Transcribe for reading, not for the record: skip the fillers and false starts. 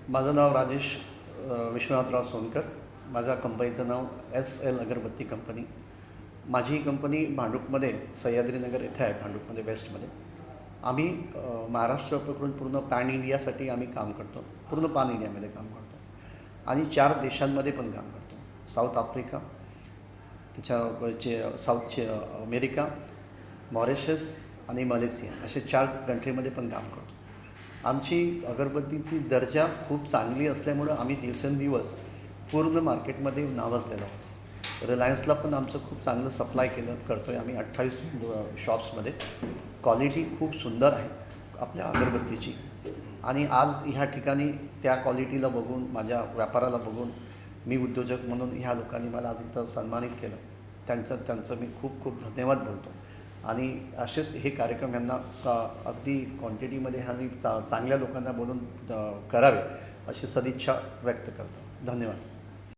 माझं नाव राजेश विश्वनाथराव सोनकर. माझ्या कंपनीचं नाव SL अगरबत्ती कंपनी. माझी ही कंपनी भांडूपमध्ये सह्याद्रीनगर इथे आहे, भांडूपमध्ये वेस्टमध्ये. आम्ही महाराष्ट्र पकडून पूर्ण पॅन इंडियासाठी आम्ही काम करतो, पूर्ण पॅन इंडियामध्ये काम करतो आणि 4 देशांमध्ये पण काम करतो. South Africa, south America, Mauritius आणि मलेशिया असे 4 कंट्रीमध्ये पण काम करतो. आमची अगरबत्तीची दर्जा खूप चांगली असल्यामुळं आम्ही दिवसेंदिवस पूर्ण मार्केटमध्ये नावाजलेलो आहोत. रिलायन्सला पण आमचं खूप चांगलं सप्लाय करतो आहे आम्ही 28 शॉप्समध्ये. क्वालिटी खूप सुंदर आहे आपल्या अगरबत्तीची आणि आज ह्या ठिकाणी त्या क्वालिटीला बघून, माझ्या व्यापाराला बघून मी उद्योजक म्हणून ह्या लोकांनी मला आज इथं सन्मानित केलं. त्यांचं मी खूप खूप धन्यवाद बोलतो आणि असेच हे कार्यक्रम यांना अगदी क्वांटिटीमध्ये आणि चांगल्या लोकांना बोलून करावे अशी सदिच्छा व्यक्त करतो. धन्यवाद.